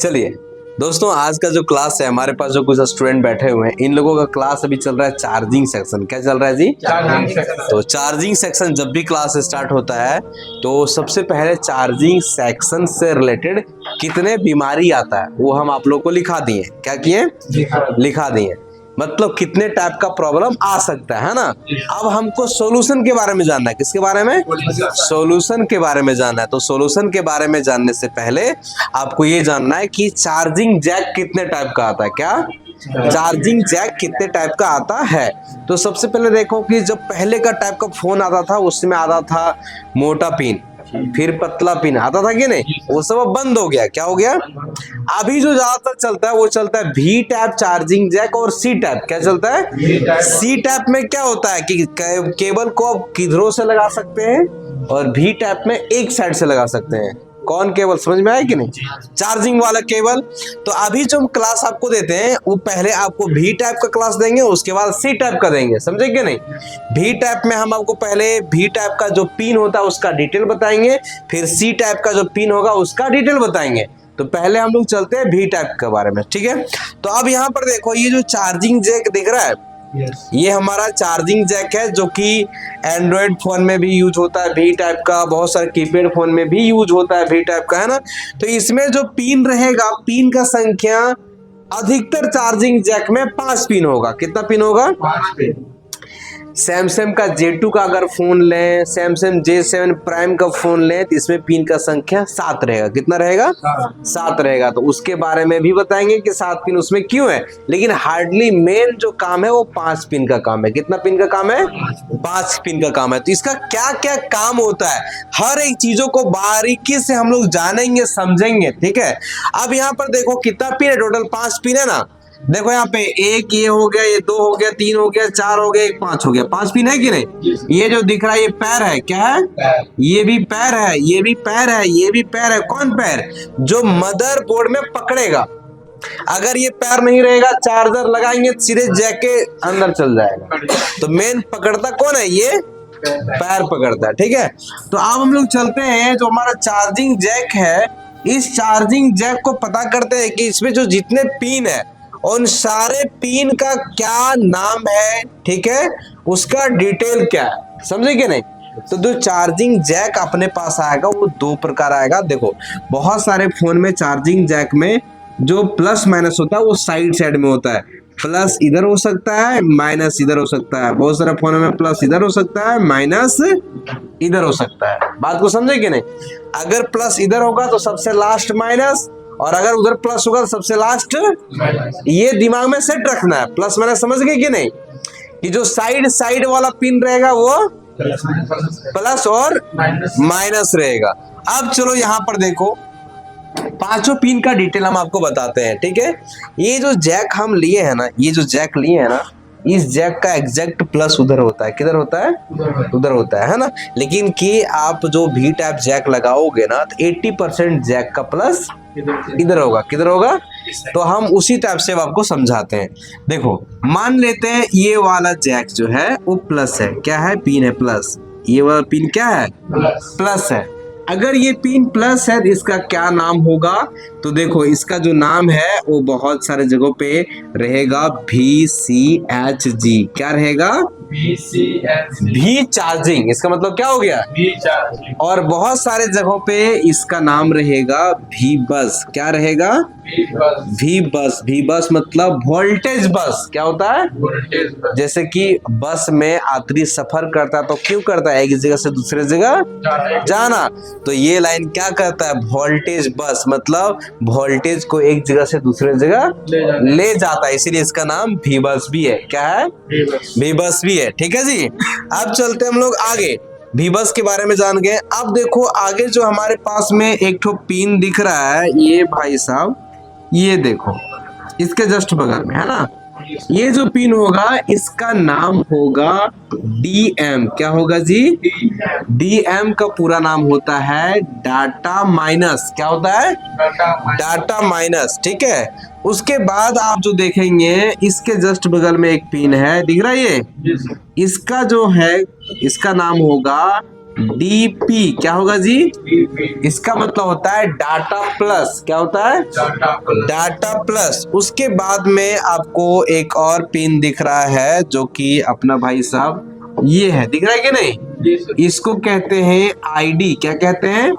चलिए दोस्तों, आज का जो क्लास है, हमारे पास जो कुछ स्टूडेंट बैठे हुए हैं, इन लोगों का क्लास अभी चल रहा है चार्जिंग सेक्शन। क्या चल रहा है जी? Charging section. तो चार्जिंग सेक्शन जब भी क्लास स्टार्ट होता है तो सबसे पहले चार्जिंग सेक्शन से रिलेटेड कितने बीमारी आता है वो हम आप लोग को लिखा दिए। क्या किए? लिखा दिए। मतलब कितने टाइप का प्रॉब्लम आ सकता है ना। अब हमको सॉल्यूशन के बारे में जानना है। किसके बारे में? सॉल्यूशन के बारे में जानना है। तो सॉल्यूशन के बारे में जानने से पहले आपको ये जानना है कि चार्जिंग जैक कितने टाइप का आता है। क्या चार्जिंग जैक कितने टाइप का आता है? तो सबसे पहले देखो कि जब पहले का टाइप का फोन आता था उसमें आता था मोटा पिन, फिर पतला पिन आता था कि नहीं, वो सब अब बंद हो गया। क्या हो गया? अभी जो ज्यादातर चलता है वो चलता है भी टाइप चार्जिंग जैक और सी टाइप। क्या चलता है? सी टाइप में क्या होता है कि केबल को आप किधरों से लगा सकते हैं और भी टाइप में एक साइड से लगा सकते हैं। कौन केबल? समझ में आया कि नहीं? चार्जिंग वाला केबल। तो अभी जो हम क्लास आपको देते हैं वो पहले आपको भी टाइप का क्लास देंगे, उसके बाद सी टाइप का देंगे। समझे कि नहीं? भी टाइप में हम आपको पहले भी टाइप का जो पिन होता है उसका डिटेल बताएंगे, फिर सी टाइप का जो पिन होगा उसका डिटेल बताएंगे। तो पहले हम लोग चलते हैं भी टाइप के बारे में, ठीक है? तो अब यहाँ पर देखो, ये जो चार्जिंग जैक दिख रहा है, ये हमारा चार्जिंग जैक है जो कि एंड्रॉइड फोन में भी यूज होता है भी टाइप का, बहुत सारे कीपैड फोन में भी यूज होता है भी टाइप का, है ना। तो इसमें जो पिन रहेगा, पिन का संख्या अधिकतर चार्जिंग जैक में 5 पिन होगा। कितना पिन होगा? 5 पिन। सैमसंग का J2 का अगर फोन लें, सैमसंग J7 प्राइम का फोन लें, तो इसमें पिन का संख्या 7 रहेगा। कितना रहेगा? 7 रहेगा। तो उसके बारे में भी बताएंगे कि 7 पिन उसमें क्यों है, लेकिन हार्डली मेन जो काम है वो 5 पिन का काम है। कितना पिन का काम है? 5 पिन का काम है। तो इसका क्या क्या काम होता है, हर एक चीजों को बारीकी से हम लोग जानेंगे, समझेंगे, ठीक है। अब यहाँ पर देखो कितना पिन है, टोटल 5 पिन है ना। देखो यहाँ पे एक ये हो गया, ये 2 हो गया, 3 हो गया, 4 हो गया, 5 हो गया। 5 पिन है कि नहीं? ये जो दिख रहा है ये पैर है। क्या है? ये भी पैर है, ये भी पैर है, ये भी पैर है। कौन पैर? जो मदर बोर्ड में पकड़ेगा। अगर ये पैर नहीं रहेगा, चार्जर लगाएंगे सीधे जैक के अंदर चल जाएगा। तो मेन पकड़ता कौन है? ये पैर पकड़ता है, ठीक है। तो अब हम लोग चलते हैं, जो हमारा चार्जिंग जैक है, इस चार्जिंग जैक को पता करते हैं कि इसमें जो जितने पिन है उन सारे पिन का क्या नाम है, ठीक है, उसका डिटेल क्या है। समझे कि नहीं? तो जो चार्जिंग जैक अपने पास आएगा वो 2 प्रकार आएगा। देखो, बहुत सारे फोन में चार्जिंग जैक में जो प्लस माइनस होता है वो साइड में होता है। प्लस इधर हो सकता है, माइनस इधर हो सकता है। बहुत सारे फोनों में प्लस इधर हो सकता है, माइनस इधर हो सकता है। बात को समझे कि नहीं? अगर प्लस इधर होगा तो सबसे लास्ट माइनस, और अगर उधर प्लस होगा तो सबसे लास्ट। ये दिमाग में सेट रखना है। प्लस माइनस समझ गए कि नहीं? कि जो साइड वाला पिन रहेगा वो प्लस और माइनस रहेगा। अब चलो यहाँ पर देखो, 5 पिन का डिटेल हम आपको बताते हैं, ठीक है। ये जो जैक हम लिए हैं ना, ये जो जैक लिए हैं ना, इस जैक का एग्जैक्ट प्लस उधर होता है। किधर होता है? उधर होता है ना। लेकिन कि आप जो भी टाइप जैक लगाओगे ना, तो 80% जैक का प्लस इधर होगा। किधर होगा? तो हम उसी टाइप से आपको समझाते हैं। देखो, मान लेते हैं ये वाला जैक जो है वो प्लस है। क्या है? पिन है प्लस। ये वाला पिन क्या है? प्लस है। अगर ये पिन प्लस है तो इसका क्या नाम होगा? तो देखो, इसका जो नाम है वो बहुत सारे जगहों पे रहेगा VCHG। क्या रहेगा? भी चार्जिंग। इसका मतलब क्या हो गया? भी चार्जिंग। और बहुत सारे जगहों पे इसका नाम रहेगा भी बस। क्या रहेगा? भी बस। भी बस मतलब वोल्टेज बस। क्या होता है? वोल्टेज बस। जैसे कि बस में यात्री सफर करता है तो क्यों करता है? एक जगह से दूसरे जगह जाना। तो ये लाइन क्या करता है? वोल्टेज बस मतलब वोल्टेज को एक जगह से दूसरे जगह ले जाता है, इसीलिए इसका नाम भी बस भी है। क्या है? भी बस भी है, ठीक है जी। अब चलते हम लोग आगे, भी बस के बारे में जान गए। अब देखो आगे जो हमारे पास में एक ठो पिन दिख रहा है, ये भाई साहब, ये देखो इसके जस्ट बगल में है ना, ये जो पिन होगा इसका नाम होगा DM। क्या होगा जी? DM का पूरा नाम होता है डाटा माइनस। क्या होता है? डाटा माइनस, ठीक है। उसके बाद आप जो देखेंगे इसके जस्ट बगल में एक पिन है, दिख रहा है ये? इसका जो है इसका नाम होगा डीपी क्या होगा जी? इसका मतलब होता है डाटा प्लस। क्या होता है? Data plus. उसके बाद में आपको एक और पिन दिख रहा है जो कि अपना भाई साहब ये है, दिख रहा है कि नहीं? इसको कहते हैं आईडी। क्या कहते हैं?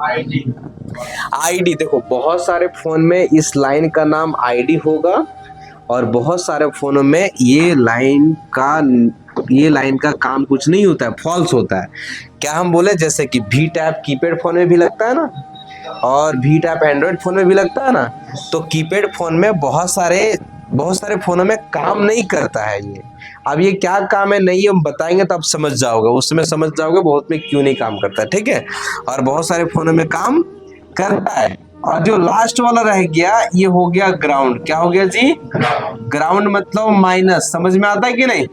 आईडी। देखो बहुत सारे फोन में इस लाइन का नाम आईडी होगा और बहुत सारे फोनों में ये लाइन का काम कुछ नहीं होता है, फॉल्स होता है। क्या हम बोले, जैसे कि वी टैप कीपैड फोन में भी लगता है ना, और वी टैप एंड्रॉइड फोन में भी लगता है ना। तो कीपैड फोन में बहुत सारे फोनों में काम नहीं करता है ये। अब ये क्या काम है नहीं हम बताएंगे तो आप समझ जाओगे, उस समय समझ जाओगे बहुत में क्यों नहीं काम करता है, ठीक है। और बहुत सारे फोनों में काम करता है। और जो लास्ट वाला रह गया ये हो गया ग्राउंड। क्या हो गया जी? ग्राउंड मतलब माइनस। समझ में आता है कि नहीं?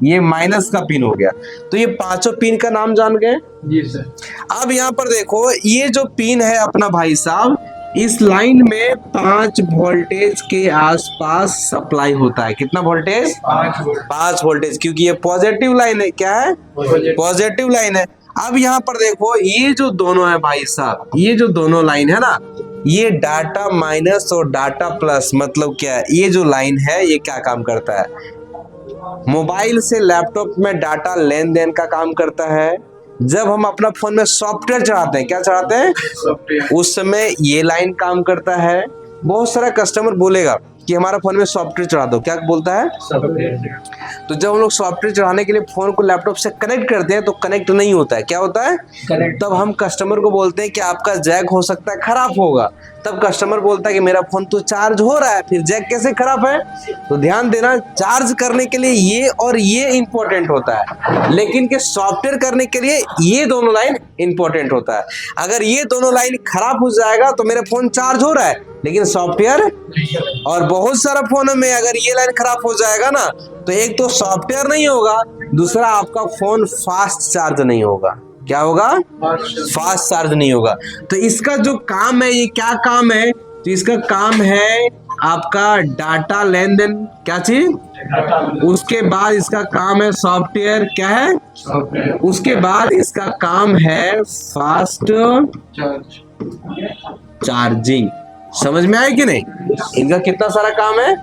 ये माइनस का पिन हो गया। तो ये पांचों पिन का नाम जान गए जी सर। अब यहाँ पर देखो ये जो पिन है अपना भाई साहब, इस लाइन में 5 वोल्टेज के आसपास सप्लाई होता है। कितना वोल्टेज? 5 वोल्टेज, क्योंकि ये पॉजिटिव लाइन है। क्या है? पॉजिटिव लाइन है। अब यहाँ पर देखो ये जो दोनों है भाई साहब, ये जो दोनों लाइन है ना, ये डाटा माइनस और डाटा प्लस मतलब क्या है? ये जो लाइन है ये क्या काम करता है? मोबाइल से लैपटॉप में डाटा लेन देन का काम करता है। जब हम अपना फोन में सॉफ्टवेयर चढ़ाते हैं, क्या चढ़ाते हैं? सॉफ्टवेयर। उस समय ये लाइन काम करता है। बहुत सारा कस्टमर बोलेगा कि हमारा फोन में सॉफ्टवेयर चढ़ा दो। क्या बोलता है? सॉफ्टवेयर। तो जब हम लोग सॉफ्टवेयर चढ़ाने के लिए फोन को लैपटॉप से कनेक्ट करते हैं तो कनेक्ट नहीं होता है। क्या होता है? कनेक्ट। तब हम कस्टमर को बोलते हैं कि आपका जैक हो सकता है खराब होगा। तब कस्टमर बोलता है कि मेरा फोन तो चार्ज हो रहा है, फिर जैक कैसे खराब है? तो ध्यान देना, चार्ज करने के लिए ये और ये इंपॉर्टेंट होता है, लेकिन कि सॉफ्टवेयर करने के लिए ये दोनों लाइन इंपॉर्टेंट होता है। अगर ये दोनों लाइन खराब हो जाएगा तो मेरा फोन चार्ज हो रहा है लेकिन सॉफ्टवेयर, और बहुत सारा फोनों में अगर ये लाइन खराब हो जाएगा ना तो एक तो सॉफ्टवेयर नहीं होगा, दूसरा आपका फोन फास्ट चार्ज नहीं होगा। क्या होगा? फास्ट चार्ज नहीं होगा। तो इसका जो काम है, ये क्या काम है? तो इसका काम है आपका डाटा लेन देन। क्या चीज? उसके बाद इसका काम है सॉफ्टवेयर। क्या है? उसके बाद इसका काम है फास्ट चार्जिंग। समझ में आया कि नहीं? इनका कितना सारा काम है,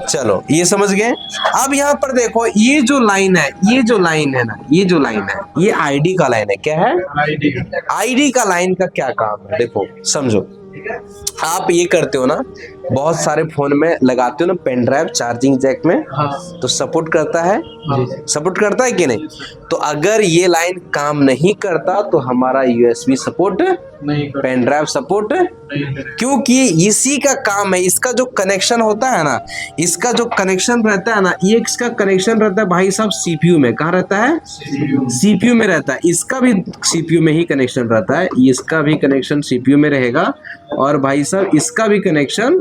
चलो ये समझ गए। अब यहाँ पर देखो ये जो लाइन है, ये जो लाइन है ना, ये जो लाइन है ये आईडी का लाइन है। क्या है? आईडी का लाइन का क्या काम है देखो समझो। आप ये करते हो ना, बहुत सारे फोन में लगाते हो ना पेन ड्राइव चार्जिंग जैक में, तो सपोर्ट करता है? सपोर्ट करता है कि नहीं? तो अगर ये लाइन काम नहीं करता तो हमारा यूएसबी सपोर्ट नहीं, पेन ड्राइव सपोर्ट नहीं, क्योंकि इसी का काम है। इसका जो कनेक्शन होता है ना, इसका जो कनेक्शन रहता है ना, ये इसका कनेक्शन रहता है भाई साहब सीपीयू में। कहाँ रहता है? सीपीयू में रहता है। इसका भी सीपीयू में ही कनेक्शन रहता है, इसका भी कनेक्शन सीपीयू में रहेगा, और भाई साहब इसका भी कनेक्शन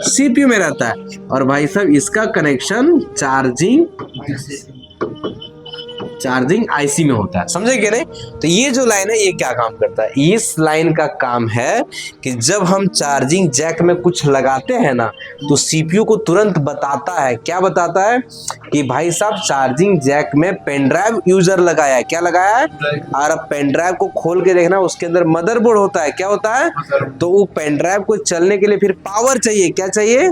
सीपीयू में रहता है, और भाई साहब इसका कनेक्शन चार्जिंग आईसी में होता है। समझे कि नहीं? तो ये जो लाइन है ये क्या काम करता है? इस लाइन का काम है कि जब हम चार्जिंग जैक में कुछ लगाते हैं ना तो सीपीयू को तुरंत बताता है। क्या बताता है? कि भाई साहब चार्जिंग जैक में पेन ड्राइव यूजर लगाया है। क्या लगाया है? और अब पेन ड्राइव को खोल के देखना, उसके अंदर मदरबोर्ड होता है। क्या होता है? तो वो पेन ड्राइव को चलने के लिए फिर पावर चाहिए। क्या चाहिए?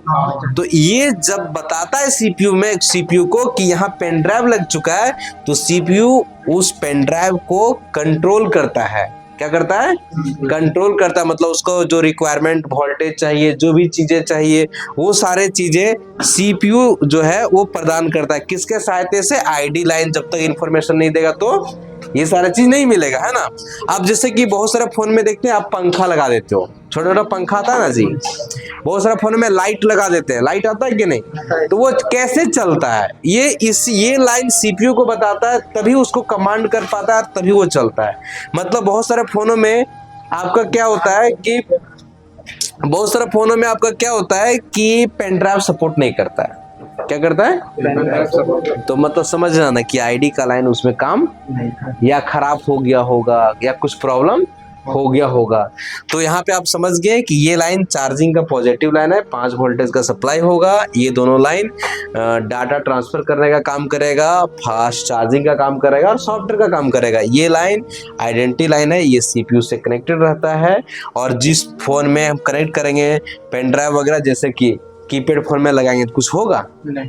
तो ये जब बताता है सीपीयू को कि यहाँ पेन ड्राइव लग चुका है, तो सीपीयू उस पेन ड्राइव को कंट्रोल करता है। क्या करता है? कंट्रोल करता है। मतलब उसको जो रिक्वायरमेंट वोल्टेज चाहिए, जो भी चीजें चाहिए, वो सारे चीजें सीपीयू जो है वो प्रदान करता है। किसके सहायता से? ID line. जब तक इंफॉर्मेशन नहीं देगा तो ये सारा चीज नहीं मिलेगा, है ना। अब जैसे कि बहुत सारे फोन में देखते हैं आप पंखा लगा देते हो, छोटा छोटा पंखा आता है ना जी, बहुत सारे फोन में लाइट लगा देते हैं। लाइट आता है कि नहीं? तो वो कैसे चलता है? ये लाइन सीपीयू को बताता है, तभी उसको कमांड कर पाता है, तभी वो चलता है। मतलब बहुत सारे फोनों में आपका क्या होता है कि पेन ड्राइव सपोर्ट नहीं करता है। क्या करता है? तो मतलब समझ रहा ना कि आईडी का लाइन उसमें काम या खराब हो गया होगा या कुछ प्रॉब्लम हो गया होगा। तो यहाँ पे आप समझ गए कि ये लाइन चार्जिंग का पॉजिटिव लाइन है, 5 वोल्टेज का सप्लाई होगा। ये दोनों लाइन डाटा ट्रांसफर करने का काम करेगा, फास्ट चार्जिंग का काम करेगा और सॉफ्टवेयर का काम करेगा। ये लाइन आइडेंटिटी लाइन है, ये सीपीयू से कनेक्टेड रहता है। और जिस फोन में हम कनेक्ट करेंगे पेन ड्राइव वगैरह, जैसे कि कीपैड फोन में लगाएंगे तो कुछ होगा नहीं।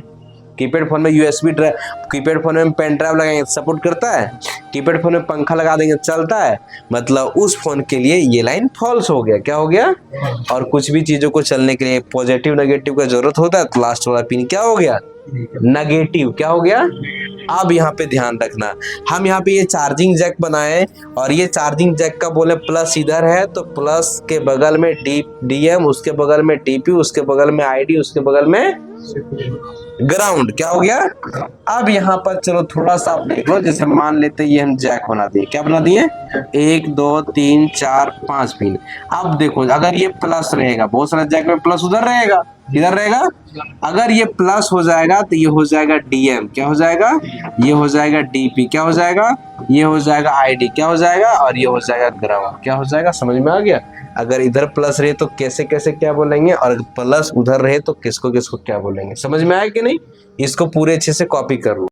कीपैड फोन में यूएसबी ड्राइव, कीपैड फोन में पेन ड्राइव लगाएंगे तो सपोर्ट करता है। कीपैड फोन में पंखा लगा देंगे चलता है। मतलब उस फोन के लिए ये लाइन फॉल्स हो गया। क्या हो गया? और कुछ भी चीजों को चलने के लिए पॉजिटिव नेगेटिव का जरूरत होता है, तो लास्ट वाला पिन क्या हो गया? नेगेटिव। क्या हो गया? अब यहाँ पे ध्यान रखना, हम यहाँ पे ये चार्जिंग जैक बनाए और ये चार्जिंग जैक का बोले प्लस इधर है तो प्लस के बगल में डीएम, उसके बगल में डीपी, उसके बगल में आईडी, उसके बगल में ग्राउंड। क्या हो गया? अब यहाँ पर चलो थोड़ा सा आप देख लो, जैसे मान लेते ये हम जैक बना दिए। क्या बना दिए? 1 2 3 4 5 पिन। अब देखो अगर ये प्लस रहेगा, बहुत सारा जैक में प्लस उधर रहेगा, इधर रहेगा। अगर ये प्लस हो जाएगा तो ये हो जाएगा डीएम। क्या हो जाएगा? ये हो जाएगा डीपी। क्या हो जाएगा? ये हो जाएगा आईडी। क्या हो जाएगा? और ये हो जाएगा ग्राउंड। क्या हो जाएगा? समझ में आ गया? अगर इधर प्लस रहे तो कैसे कैसे क्या बोलेंगे, और प्लस उधर रहे तो किसको किसको क्या बोलेंगे। समझ में आया कि नहीं? इसको पूरे अच्छे से कॉपी कर लो।